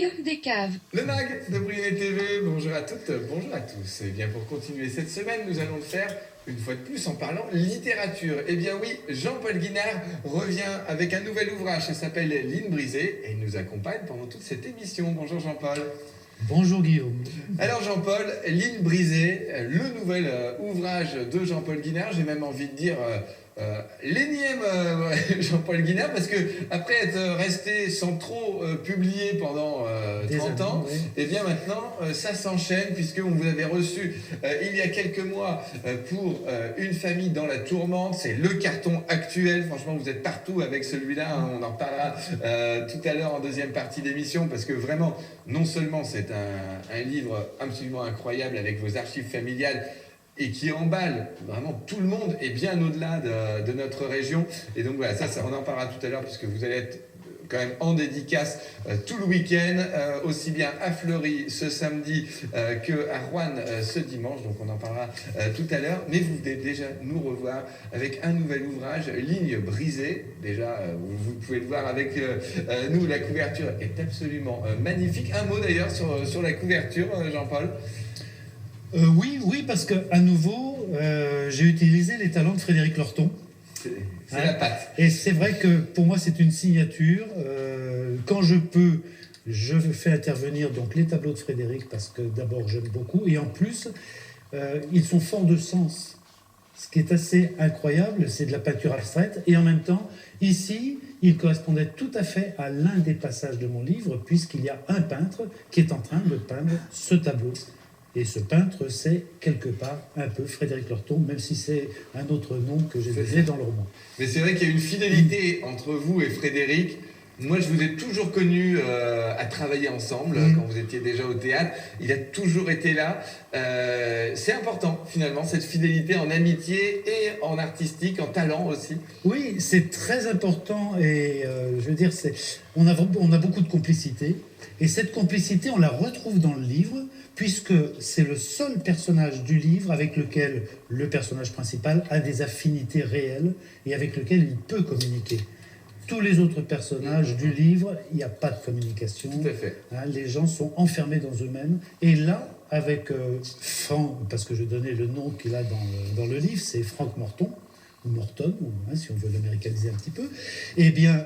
royaume des caves. Le MAG de Brinet TV, bonjour à toutes, bonjour à tous. Et bien pour continuer cette semaine, nous allons le faire une fois de plus en parlant littérature. Eh bien oui, Jean-Paul Guinard revient avec un nouvel ouvrage, ça s'appelle Ligne brisée et il nous accompagne pendant toute cette émission. Bonjour Jean-Paul. Bonjour Guillaume. Alors Jean-Paul, Ligne brisée, le nouvel ouvrage de Jean-Paul Guinard, j'ai même envie de dire l'énième Jean-Paul Guinard, parce que après être resté sans trop publier pendant 30 ans, oui. et bien maintenant ça s'enchaîne, puisque on vous avait reçu il y a quelques mois pour Une famille dans la tourmente. C'est le carton actuel, franchement vous êtes partout avec celui-là, hein. On en reparlera tout à l'heure en deuxième partie d'émission, parce que vraiment non seulement c'est un livre absolument incroyable avec vos archives familiales et qui emballe vraiment tout le monde et bien au-delà de notre région. Et donc voilà, ça on en parlera tout à l'heure, puisque vous allez être quand même en dédicace tout le week-end, aussi bien à Fleury ce samedi qu'à Rouen ce dimanche. Donc on en parlera tout à l'heure. Mais vous venez déjà nous revoir avec un nouvel ouvrage, Ligne brisée. Déjà, vous pouvez le voir avec nous, la couverture est absolument magnifique. Un mot d'ailleurs sur la couverture, Jean-Paul. Oui, parce que à nouveau, j'ai utilisé les talents de Frédéric Lorton. C'est la patte. Et c'est vrai que pour moi, c'est une signature. Quand je peux, je fais intervenir donc les tableaux de Frédéric, parce que d'abord, j'aime beaucoup. Et en plus, ils sont forts de sens. Ce qui est assez incroyable, c'est de la peinture abstraite. Et en même temps, ici, il correspondait tout à fait à l'un des passages de mon livre, puisqu'il y a un peintre qui est en train de peindre ce tableau. Et ce peintre, c'est quelque part un peu Frédéric Lorton, même si c'est un autre nom que j'ai donné dans le roman. Mais c'est vrai qu'il y a une fidélité entre vous et Frédéric. Moi, je vous ai toujours connu à travailler ensemble quand vous étiez déjà au théâtre. Il a toujours été là. C'est important, finalement, cette fidélité en amitié et en artistique, en talent aussi. Oui, c'est très important. Et je veux dire, on a beaucoup de complicité. Et cette complicité, on la retrouve dans le livre, puisque c'est le seul personnage du livre avec lequel le personnage principal a des affinités réelles et avec lequel il peut communiquer. Tous les autres personnages du livre, il n'y a pas de communication. Tout à fait. Hein, les gens sont enfermés dans eux-mêmes. Et là, avec Franck, parce que je donnais le nom qu'il a dans le livre, c'est Franck Morton, ou Morton, si on veut l'américaniser un petit peu. Eh bien,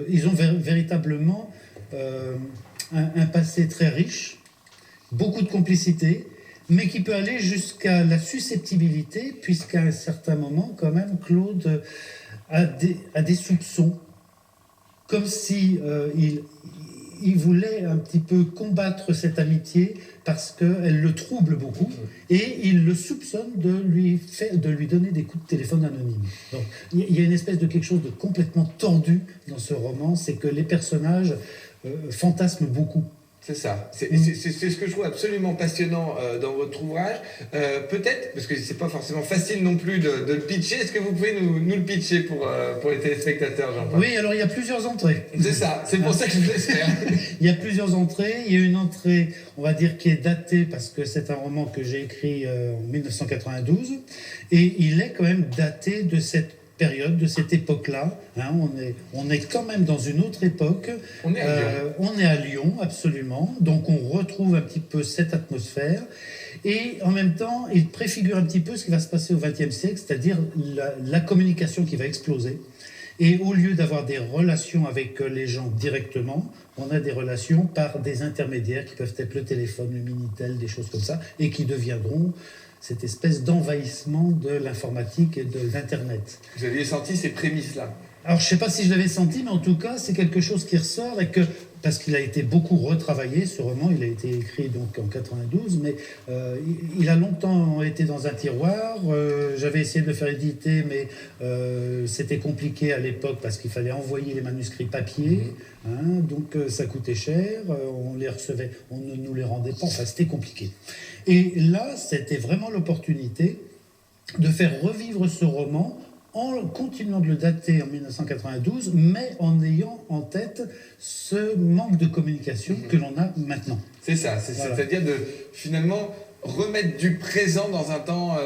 ils ont véritablement un passé très riche, beaucoup de complicité, mais qui peut aller jusqu'à la susceptibilité, puisqu'à un certain moment, quand même, Claude a des soupçons, comme si il voulait un petit peu combattre cette amitié, parce qu'elle le trouble beaucoup, et il le soupçonne de lui donner des coups de téléphone anonymes. Donc, il y a une espèce de quelque chose de complètement tordu dans ce roman, c'est que les personnages fantasment beaucoup. C'est ça, c'est ce que je trouve absolument passionnant dans votre ouvrage. Peut-être, parce que c'est pas forcément facile non plus de le pitcher, est-ce que vous pouvez nous le pitcher pour les téléspectateurs, Jean-Paul ? Oui, alors il y a plusieurs entrées. C'est ça, c'est pour ça que je vous laisse faire. Il y a plusieurs entrées. Il y a une entrée, on va dire, qui est datée, parce que c'est un roman que j'ai écrit en 1992, et il est quand même daté de cette période, de cette époque-là. Hein, on est quand même dans une autre époque. On est à Lyon. On est à Lyon, absolument. Donc on retrouve un petit peu cette atmosphère. Et en même temps, il préfigure un petit peu ce qui va se passer au XXe siècle, c'est-à-dire la communication qui va exploser. Et au lieu d'avoir des relations avec les gens directement, on a des relations par des intermédiaires qui peuvent être le téléphone, le Minitel, des choses comme ça, et qui deviendront cette espèce d'envahissement de l'informatique et de l'Internet. Vous aviez senti ces prémices-là ? Alors, je ne sais pas si je l'avais senti, mais en tout cas, c'est quelque chose qui ressort, et que, parce qu'il a été beaucoup retravaillé, ce roman, il a été écrit donc en 92, mais il a longtemps été dans un tiroir. J'avais essayé de le faire éditer, mais c'était compliqué à l'époque, parce qu'il fallait envoyer les manuscrits papier, donc ça coûtait cher, on les recevait, on ne nous les rendait pas, enfin c'était compliqué. Et là, c'était vraiment l'opportunité de faire revivre ce roman en continuant de le dater en 1992, mais en ayant en tête ce manque de communication que l'on a maintenant. C'est ça, Voilà. C'est-à-dire de finalement remettre du présent dans un temps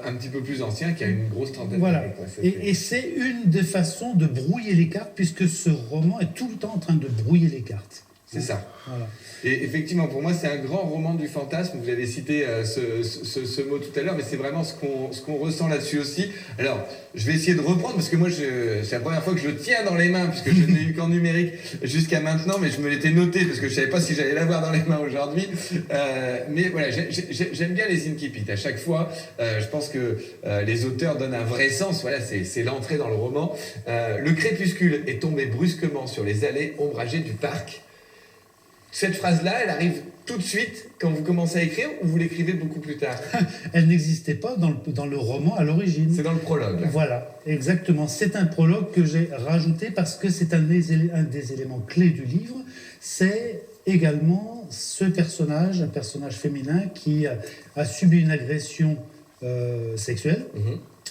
un petit peu plus ancien, qui a une grosse trentaine Voilà. d'années. Et c'est une des façons de brouiller les cartes, puisque ce roman est tout le temps en train de brouiller les cartes. C'est ça. Voilà. Et effectivement, pour moi, c'est un grand roman du fantasme. Vous avez cité ce mot tout à l'heure, mais c'est vraiment ce qu'on ressent là-dessus aussi. Alors, je vais essayer de reprendre, parce que moi, c'est la première fois que je le tiens dans les mains, puisque je n'ai eu qu'en numérique jusqu'à maintenant, mais je me l'étais noté, parce que je ne savais pas si j'allais l'avoir dans les mains aujourd'hui. Mais voilà, j'aime bien les incipits. À chaque fois, je pense que les auteurs donnent un vrai sens. Voilà, c'est l'entrée dans le roman. Le crépuscule est tombé brusquement sur les allées ombragées du parc. Cette phrase-là, elle arrive tout de suite quand vous commencez à écrire, ou vous l'écrivez beaucoup plus tard? Elle n'existait pas dans le roman à l'origine. C'est dans le prologue. Là. Voilà, exactement. C'est un prologue que j'ai rajouté parce que c'est un des éléments clés du livre. C'est également ce personnage, un personnage féminin qui a subi une agression sexuelle.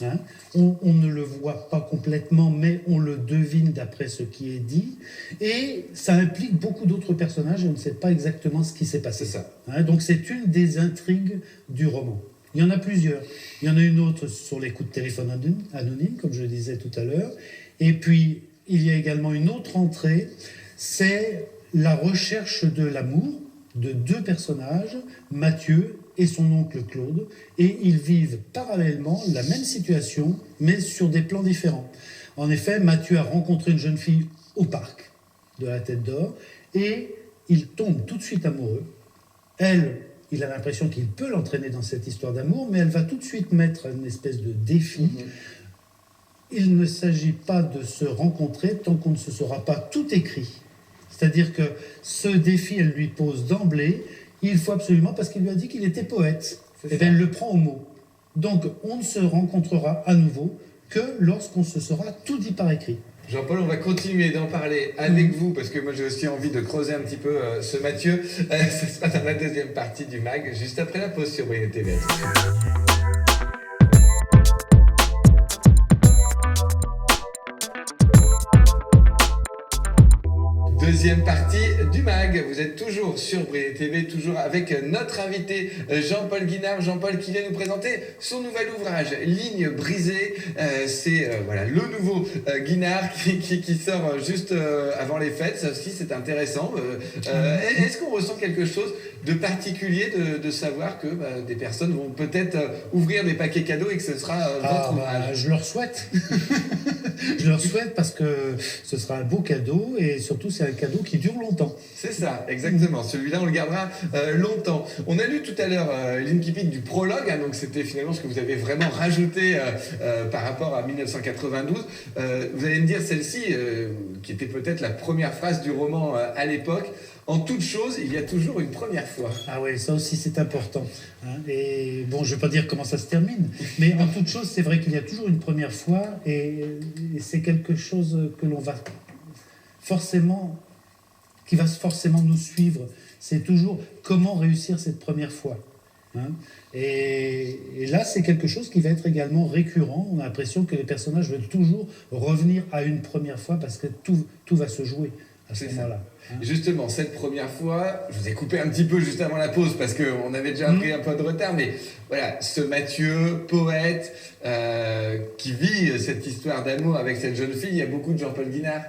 Hein. On ne le voit pas complètement, mais on le devine d'après ce qui est dit. Et ça implique beaucoup d'autres personnages et on ne sait pas exactement ce qui s'est passé. C'est ça. Hein, donc c'est une des intrigues du roman. Il y en a plusieurs. Il y en a une autre sur les coups de téléphone anonymes, comme je le disais tout à l'heure. Et puis, il y a également une autre entrée, c'est la recherche de l'amour de deux personnages, Mathieu et son oncle Claude, et ils vivent parallèlement la même situation, mais sur des plans différents. En effet, Mathieu a rencontré une jeune fille au parc de la Tête d'Or, et il tombe tout de suite amoureux. Elle, il a l'impression qu'il peut l'entraîner dans cette histoire d'amour, mais elle va tout de suite mettre une espèce de défi. Il ne s'agit pas de se rencontrer tant qu'on ne se sera pas tout écrit. C'est-à-dire que ce défi, elle lui pose d'emblée, il faut absolument, parce qu'il lui a dit qu'il était poète, et bien elle le prend au mot. Donc on ne se rencontrera à nouveau que lorsqu'on se sera tout dit par écrit. Jean-Paul, on va continuer d'en parler avec vous, parce que moi j'ai aussi envie de creuser un petit peu ce Mathieu. Ce sera dans la deuxième partie du MAG, juste après la pause sur BNT TV. Deuxième partie du MAG, vous êtes toujours sur Brillet TV, toujours avec notre invité Jean-Paul Guinard. Jean-Paul qui vient nous présenter son nouvel ouvrage, Ligne brisée. C'est voilà, le nouveau Guinard qui sort juste avant les fêtes. Ça aussi c'est intéressant. Est-ce qu'on ressent quelque chose de particulier de savoir que des personnes vont peut-être ouvrir des paquets cadeaux et que ce sera votre ouvrage? Je leur souhaite. Je leur souhaite parce que ce sera un beau cadeau et surtout c'est un cadeau qui dure longtemps. C'est ça, exactement. Celui-là, on le gardera longtemps. On a lu tout à l'heure l'incipit du prologue, hein, donc c'était finalement ce que vous avez vraiment rajouté par rapport à 1992. Vous allez me dire celle-ci, qui était peut-être la première phrase du roman à l'époque. En toute chose, il y a toujours une première fois. Ah oui, ça aussi c'est important. Hein. Et bon, je ne vais pas dire comment ça se termine, mais en toute chose, c'est vrai qu'il y a toujours une première fois et c'est quelque chose que l'on va forcément, qui va forcément nous suivre. C'est toujours comment réussir cette première fois. Hein. Et là, c'est quelque chose qui va être également récurrent. On a l'impression que les personnages veulent toujours revenir à une première fois parce que tout va se jouer à ce moment-là. Hein. Justement, cette première fois, je vous ai coupé un petit peu juste avant la pause parce qu'on avait déjà pris un peu de retard, mais voilà, ce Mathieu, poète, qui vit cette histoire d'amour avec cette jeune fille, il y a beaucoup de Jean-Paul Guinard.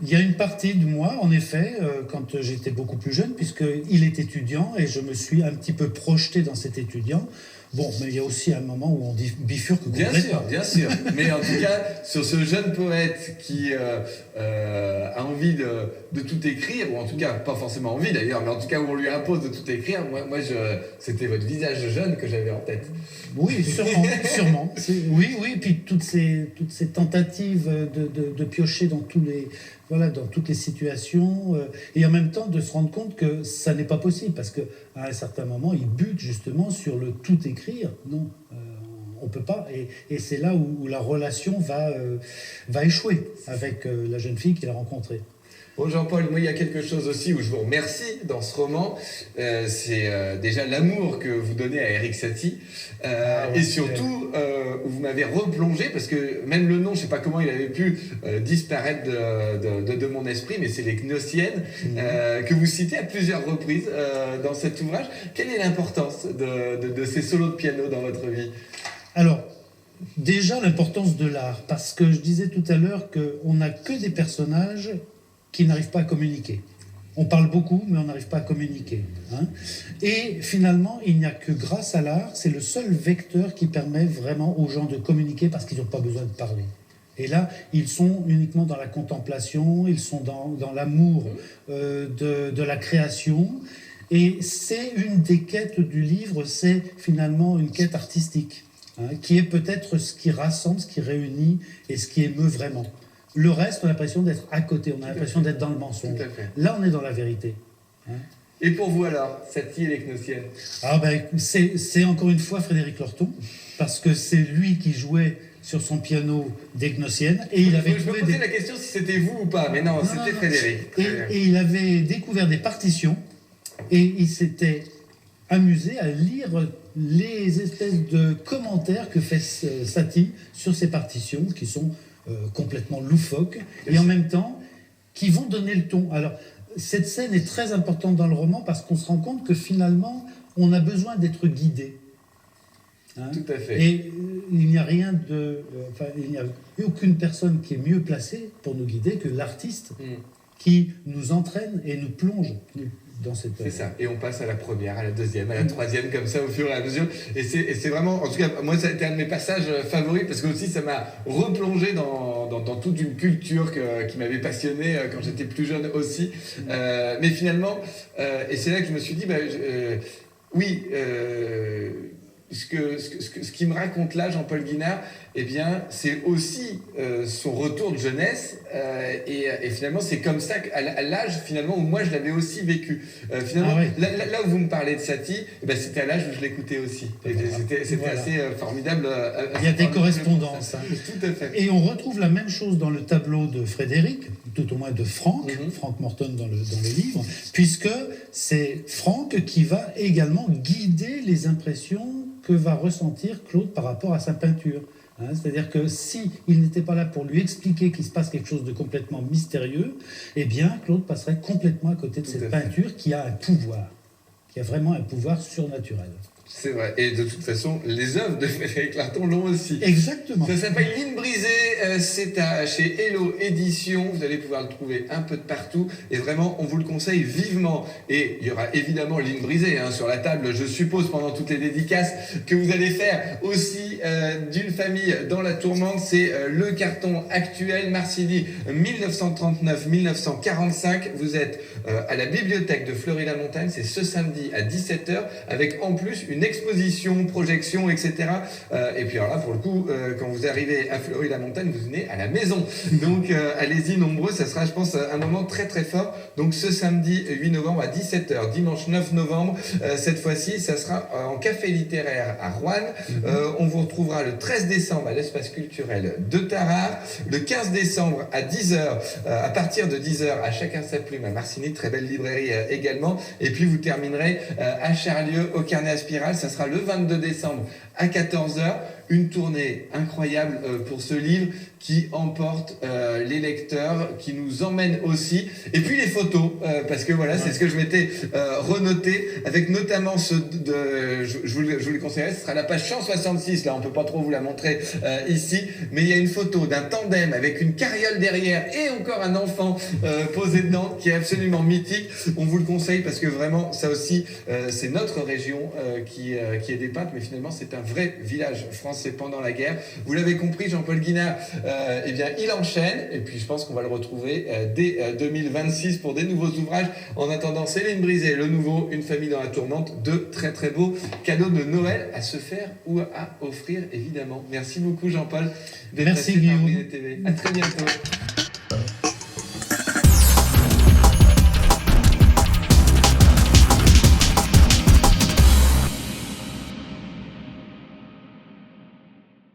Il y a une partie de moi, en effet, quand j'étais beaucoup plus jeune, puisqu'il est étudiant et je me suis un petit peu projeté dans cet étudiant. Bon, mais il y a aussi un moment où on bifurque complètement. Bien sûr. Mais en tout cas, sur ce jeune poète qui a envie de tout écrire, ou en tout cas, pas forcément envie d'ailleurs, mais en tout cas où on lui impose de tout écrire, moi c'était votre visage jeune que j'avais en tête. Oui, sûrement. Oui, puis toutes ces tentatives de piocher dans toutes les situations, et en même temps de se rendre compte que ça n'est pas possible, parce qu'à un certain moment, il bute justement sur le tout écrire. Non, on ne peut pas, et c'est là où la relation va échouer avec la jeune fille qu'il a rencontrée. Bon Jean-Paul, moi il y a quelque chose aussi où je vous remercie dans ce roman, c'est déjà l'amour que vous donnez à Erik Satie, et surtout où vous m'avez replongé, parce que même le nom, je ne sais pas comment il avait pu disparaître de mon esprit, mais c'est les Gnossiennes, que vous citez à plusieurs reprises dans cet ouvrage. Quelle est l'importance de ces solos de piano dans votre vie? Alors, déjà l'importance de l'art, parce que je disais tout à l'heure qu'on n'a que des personnages qui n'arrivent pas à communiquer. On parle beaucoup, mais on n'arrive pas à communiquer. Hein. Et finalement, il n'y a que grâce à l'art, c'est le seul vecteur qui permet vraiment aux gens de communiquer parce qu'ils n'ont pas besoin de parler. Et là, ils sont uniquement dans la contemplation, ils sont dans l'amour de la création. Et c'est une des quêtes du livre, c'est finalement une quête artistique, hein, qui est peut-être ce qui rassemble, ce qui réunit et ce qui émeut vraiment. Le reste, on a l'impression d'être à côté, on a l'impression d'être dans le mensonge. Là, on est dans la vérité. Hein. Et pour vous alors, Satie et les Gnossiennes? Ah ben, c'est encore une fois Frédéric Lorton, parce que c'est lui qui jouait sur son piano des Gnossiennes. Et il avait je me posais la question si c'était vous ou pas, mais non, c'était Frédéric. Et il avait découvert des partitions, et il s'était amusé à lire les espèces de commentaires que fait Satie sur ces partitions, qui sont complètement loufoques, et en même temps, qui vont donner le ton. Alors, cette scène est très importante dans le roman, parce qu'on se rend compte que finalement, on a besoin d'être guidé. Hein. Tout à fait. Et il n'y a rien de... il n'y a aucune personne qui est mieux placée pour nous guider que l'artiste qui nous entraîne et nous plonge dans cette œuvre. C'est ça. Et on passe à la première, à la deuxième, à la troisième, comme ça, au fur et à mesure. Et c'est vraiment... En tout cas, moi, ça a été un de mes passages favoris, parce que aussi, ça m'a replongé dans toute une culture qui m'avait passionné quand j'étais plus jeune aussi. Mais finalement, et c'est là que je me suis dit, ce qui me raconte là, Jean-Paul Guinard, eh bien, c'est aussi son retour de jeunesse, et finalement, c'est comme ça qu'à l'âge finalement où moi je l'avais aussi vécu. Finalement, là où vous me parlez de Satie, eh ben, c'était à l'âge où je l'écoutais aussi. C'était assez formidable. Il y a des correspondances. Hein. Tout à fait. Et on retrouve la même chose dans le tableau de Frédéric, tout au moins de Franck, Franck Morton dans le livre, puisque c'est Franck qui va également guider les impressions que va ressentir Claude par rapport à sa peinture. Hein, c'est-à-dire que s'il n'était pas là pour lui expliquer qu'il se passe quelque chose de complètement mystérieux, eh bien, Claude passerait complètement à côté de cette peinture qui a un pouvoir, qui a vraiment un pouvoir surnaturel. C'est vrai. Et de toute façon, les œuvres de Frédéric Larton l'ont aussi. Exactement. Ça s'appelle Ligne brisée. C'est chez Hello Édition. Vous allez pouvoir le trouver un peu de partout. Et vraiment, on vous le conseille vivement. Et il y aura évidemment Ligne brisée sur la table, je suppose, pendant toutes les dédicaces que vous allez faire aussi d'une famille dans la tourmente. C'est le carton actuel, Marcilly 1939-1945. Vous êtes à la bibliothèque de Fleury-la-Montagne. C'est ce samedi à 17h, avec en plus une exposition, projection, etc. Et puis alors là, pour le coup, quand vous arrivez à Fleury-la-Montagne, vous venez à la maison. Donc allez-y nombreux, ça sera, je pense, un moment très très fort. Donc ce samedi 8 novembre à 17h, dimanche 9 novembre, cette fois-ci, ça sera en café littéraire à Roanne. On vous retrouvera le 13 décembre à l'espace culturel de Tarare, le 15 décembre à 10h, à partir de 10h à Chacun sa plume à Marcigny, très belle librairie également. Et puis vous terminerez à Charlieu au Carnet à Spirale. Ça sera le 22 décembre à 14h. Une tournée incroyable pour ce livre qui emporte les lecteurs, qui nous emmène aussi. Et puis les photos, parce que voilà, c'est ce que je m'étais renoté, avec notamment je vous le conseillerais, ce sera la page 166, là on peut pas trop vous la montrer ici, mais il y a une photo d'un tandem avec une carriole derrière et encore un enfant posé dedans, qui est absolument mythique. On vous le conseille parce que vraiment, ça aussi, c'est notre région qui est dépeinte, mais finalement c'est un vrai village français pendant la guerre. Vous l'avez compris, Jean-Paul Guinard, eh bien, il enchaîne, et puis je pense qu'on va le retrouver dès 2026 pour des nouveaux ouvrages. En attendant, c'est Ligne brisée, le nouveau, Une famille dans la tourmente, deux très très beaux cadeaux de Noël à se faire ou à offrir, évidemment. Merci beaucoup, Jean-Paul, d'être passé par Brine TV. À très bientôt.